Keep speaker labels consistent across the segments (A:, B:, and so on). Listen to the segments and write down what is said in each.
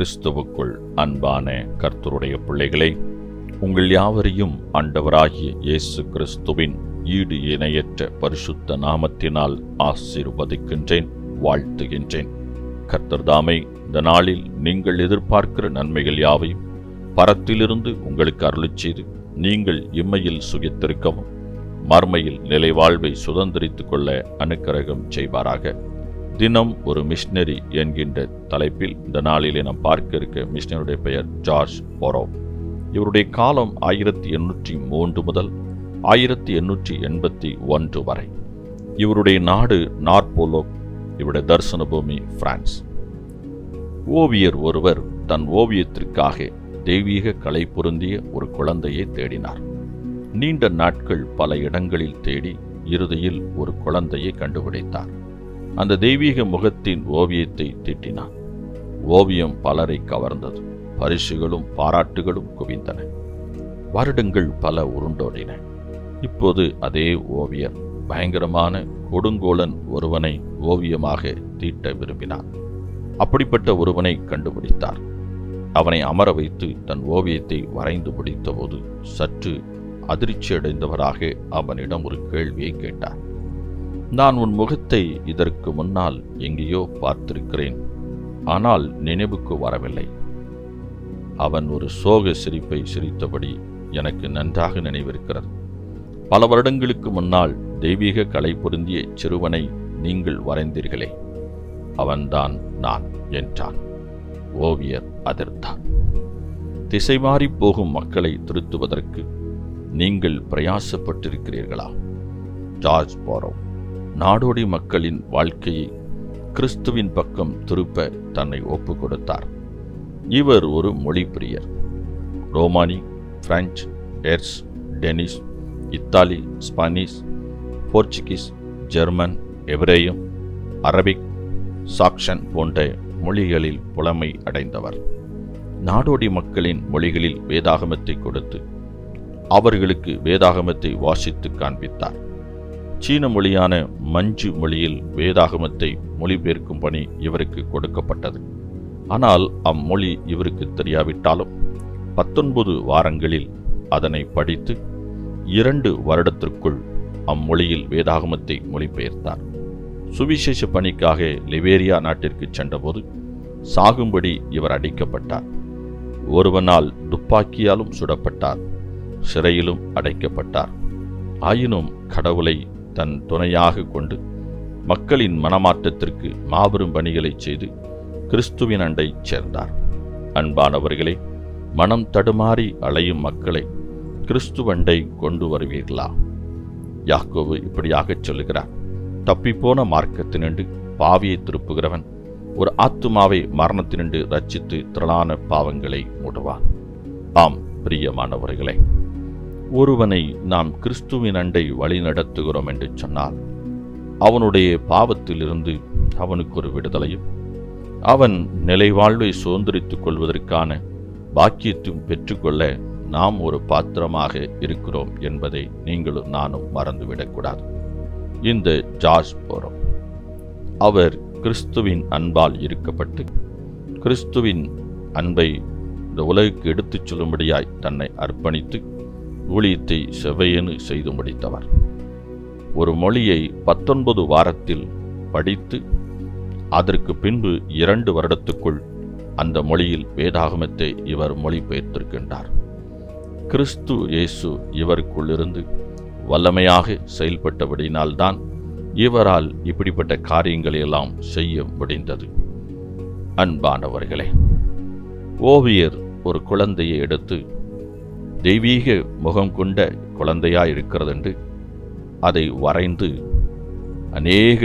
A: கிறிஸ்துவுக்குள் அன்பான கர்த்தருடைய பிள்ளைகளே, உங்கள் யாவரையும் ஆண்டவராகிய இயேசு கிறிஸ்துவின் ஈடு இணையற்ற பரிசுத்த நாமத்தினால் ஆசீர்வதிக்கின்றேன், வாழ்த்துகின்றேன். கர்த்தர் தாமே இந்த நாளில் நீங்கள் எதிர்பார்க்கிற நன்மைகள் யாவையும் பரத்திலிருந்து உங்களுக்கு அருளிச் செய்து நீங்கள் இம்மையில் சுகித்திருக்கவும் மர்மையில் நிலைவாழ்வை சுதந்திரித்துக் கொள்ள அனுக்கிரகம் செய்வாராக. தினம் ஒரு மிஷனரி என்கின்ற தலைப்பில் இந்த நாளிலே நாம் பார்க்க இருக்க மிஷனருடைய பெயர் ஜார்ஜ் போரோவ். இவருடைய காலம் 1803 முதல் 1881 வரை. இவருடைய நாடு நார்போலோக், இவருடைய தரிசன பூமி பிரான்ஸ். ஓவியர் ஒருவர் தன் ஓவியத்திற்காக தெய்வீக கலை பொருந்திய ஒரு குழந்தையை தேடினார். நீண்ட நாட்கள் பல இடங்களில் தேடி இறுதியில் ஒரு குழந்தையை கண்டுபிடித்தார். அந்த தெய்வீக முகத்தின் ஓவியத்தை தீட்டினார். ஓவியம் பலரை கவர்ந்தது. பரிசுகளும் பாராட்டுகளும் குவிந்தன. வருடங்கள் பல உருண்டோடின. இப்போது அதே ஓவியர் பயங்கரமான கொடுங்கோலன் ஒருவனை ஓவியமாக தீட்ட விரும்பினார். அப்படிப்பட்ட ஒருவனை கண்டுபிடித்தார். அவனை அமர வைத்து தன் ஓவியத்தை வரைந்து முடித்தபோது சற்று அதிர்ச்சியடைந்தவராக அவனிடம் ஒரு கேள்வியை கேட்டார். நான் உன் முகத்தை இதற்கு முன்னால் எங்கேயோ பார்த்திருக்கிறேன், ஆனால் நினைவுக்கு வரவில்லை. அவன் ஒரு சோக சிரிப்பை சிரித்தபடி எனக்கு நன்றாக நினைவிருக்கிறது. பல வருடங்களுக்கு முன்னால் தெய்வீக கலை பொருந்திய சிறுவனை நீங்கள் வரைந்தீர்களே, அவன்தான் நான் என்றான். ஓவியர் அதிர்ந்தான். திசை மாறி போகும் மக்களை திருத்துவதற்கு நீங்கள் பிரயாசப்பட்டிருக்கிறீர்களா? ஜார்ஜ் போரோவ் நாடோடி மக்களின் வாழ்க்கையை கிறிஸ்துவின் பக்கம் திருப்ப தன்னை ஒப்பு கொடுத்தார். இவர் ஒரு மொழி பிரியர். Romani, French, Erse, Danish, Italy, Spanish, Portuguese, German, எபிரேயம், அரபிக், சாக்சன் போன்ற மொழிகளில் புலமை அடைந்தவர். நாடோடி மக்களின் மொழிகளில் வேதாகமத்தை கொடுத்து அவர்களுக்கு வேதாகமத்தை வாசித்து காண்பித்தார். சீன மொழியான மஞ்சு மொழியில் வேதாகமத்தை மொழிபெயர்க்கும் பணி இவருக்கு கொடுக்கப்பட்டது. ஆனால் அம்மொழி இவருக்கு தெரியாவிட்டாலும் 19 வாரங்களில் அதனை படித்து 2 வருடத்திற்குள் அம்மொழியில் வேதாகமத்தை மொழிபெயர்த்தார். சுவிசேஷ பணிக்காக லிபேரியா நாட்டிற்கு சென்றபோது சாகும்படி இவர் அடிக்கப்பட்டார். ஒருவனால் துப்பாக்கியாலும் சுடப்பட்டார். சிறையிலும் அடைக்கப்பட்டார். ஆயினும் கடவுளை தன் துணையாக கொண்டு மக்களின் மனமாற்றத்திற்கு மாபெரும் பணிகளை செய்து கிறிஸ்துவின் அண்டை சேர்ந்தார். அன்பானவர்களே, மனம் தடுமாறி அலையும் மக்களை கிறிஸ்துவண்டை கொண்டு வருவீர்களா? யாக்கோபு இப்படியாகச் சொல்லுகிறார், தப்பிப்போன மார்க்கத்தினின்று பாவியை திருப்புகிறவன் ஒரு ஆத்துமாவை மரணத்தினின்று ரட்சித்து திரளான பாவங்களை மூடுவான். ஆம் பிரியமானவர்களே, ஒருவனை நாம் கிறிஸ்துவின் அண்டை வழி நடத்துகிறோம் என்று சொன்னால் அவனுடைய பாவத்திலிருந்து அவனுக்கு ஒரு விடுதலையும் அவன் நிலைவாழ்வை சுதந்திரித்துக் கொள்வதற்கான பாக்கியத்தையும் பெற்றுக்கொள்ள நாம் ஒரு பாத்திரமாக இருக்கிறோம் என்பதை நீங்களும் நானும் மறந்துவிடக்கூடாது. இந்த ஜார்ஜ் போரோவ் அவர் கிறிஸ்துவின் அன்பால் இருக்கப்பட்டு கிறிஸ்துவின் அன்பை இந்த உலகுக்கு எடுத்துச் சொல்லும்படியாய் தன்னை அர்ப்பணித்து ஊழியத்தை செவ்வையெனு செய்து முடித்தவர். ஒரு மொழியை 19 வாரத்தில் படித்து அதற்கு பின்பு 2 வருடத்துக்குள் அந்த மொழியில் வேதாகமத்தை இவர் மொழிபெயர்த்திருக்கின்றார். கிறிஸ்து இயேசு இவருக்குள்ளிருந்து வல்லமையாக செயல்பட்டபடியினால்தான் இவரால் இப்படிப்பட்ட காரியங்களையெல்லாம் செய்ய முடிந்தது. அன்பானவர்களே, ஓவியர் ஒரு குழந்தையை எடுத்து தெய்வீக முகம் கொண்ட குழந்தையாயிருக்கிறது என்று அதை வரைந்து அநேக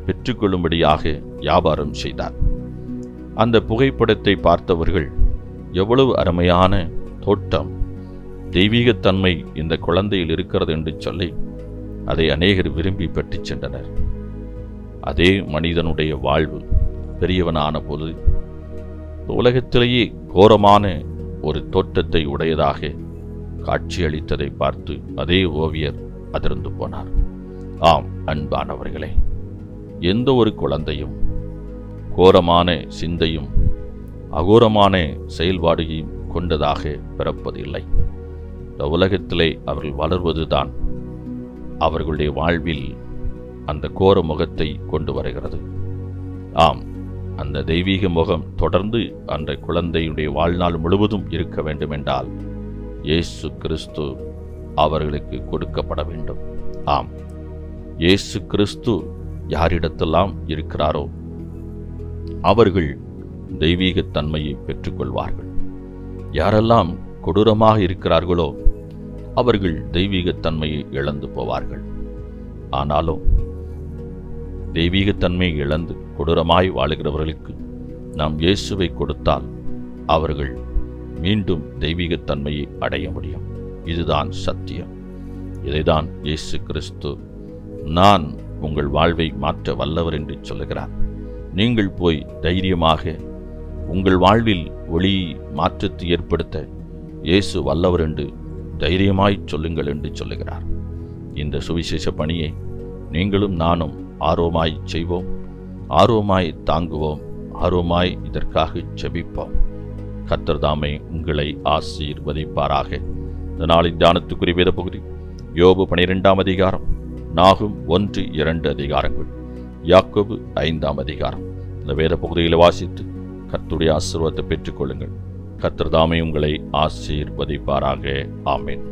A: பெற்றுக்கொள்ளும்படியாக வியாபாரம் செய்தார். அந்த புகைப்படத்தை பார்த்தவர்கள் எவ்வளவு அருமையான தோட்டம், தெய்வீகத்தன்மை இந்த குழந்தையில் இருக்கிறது என்று சொல்லி அதை அநேகர் விரும்பி பெற்றுச் சென்றனர். அதே மனிதனுடைய வாழ்வு பெரியவனான போது உலகத்திலேயே கோரமான ஒரு தோற்றத்தை உடையதாக காட்சியளித்ததை பார்த்து அதே ஓவியர் அதிர்ந்து போனார். ஆம் அன்பானவர்களே, எந்த ஒரு குழந்தையும் கோரமான சிந்தையும் அகோரமான செயல்பாடையும் கொண்டதாக பிறப்பதில்லை. இந்த உலகத்திலே அவர்கள் வளர்வதுதான் அவர்களுடைய வாழ்வில் அந்த கோர முகத்தை கொண்டு வருகிறது. ஆம், அந்த தெய்வீக முகம் தொடர்ந்து அந்த குழந்தையுடைய வாழ்நாள் முழுவதும் இருக்க வேண்டுமென்றால் இயேசு கிறிஸ்து அவர்களுக்கு கொடுக்கப்பட வேண்டும். ஆம், இயேசு கிறிஸ்து யாரிடத்தெல்லாம் இருக்கிறாரோ அவர்கள் தெய்வீகத்தன்மையை பெற்றுக்கொள்வார்கள். யாரெல்லாம் கொடூரமாக இருக்கிறார்களோ அவர்கள் தெய்வீகத்தன்மையை இழந்து போவார்கள். ஆனாலும் தெய்வீகத்தன்மையை இழந்து கொடூரமாய் வாழுகிறவர்களுக்கு நாம் இயேசுவை கொடுத்தால் அவர்கள் மீண்டும் தெய்வீகத்தன்மையை அடைய முடியும். இதுதான் சத்தியம். இதைதான் இயேசு கிறிஸ்து நான் உங்கள் வாழ்வை மாற்ற வல்லவர் என்று சொல்லுகிறார். நீங்கள் போய் தைரியமாக உங்கள் வாழ்வில் ஒளி மாற்றத்தை ஏற்படுத்த இயேசு வல்லவர் என்று தைரியமாய் சொல்லுங்கள் என்று சொல்லுகிறார். இந்த சுவிசேஷ பணியை நீங்களும் நானும் ஆர்வமாய் செய்வோம், ஆர்வமாய் தாங்குவோம், ஆர்வமாய் இதற்காக ஜெபிப்போம். கர்த்தர் தாமே உங்களை ஆசீர்வதிப்பாராக. இந்த நாளின் தியானத்துக்குரிய வேத பகுதி யோபு 12ஆம் அதிகாரம், நாகும் 1-2 அதிகாரங்கள், யாக்கோபு 5ஆம் அதிகாரம். இந்த வேத பகுதியில் வாசித்து கர்த்தருடைய ஆசீர்வாதத்தை பெற்றுக்கொள்ளுங்கள். கர்த்தர் தாமே உங்களை ஆசீர்வதிப்பாராக. ஆமென்.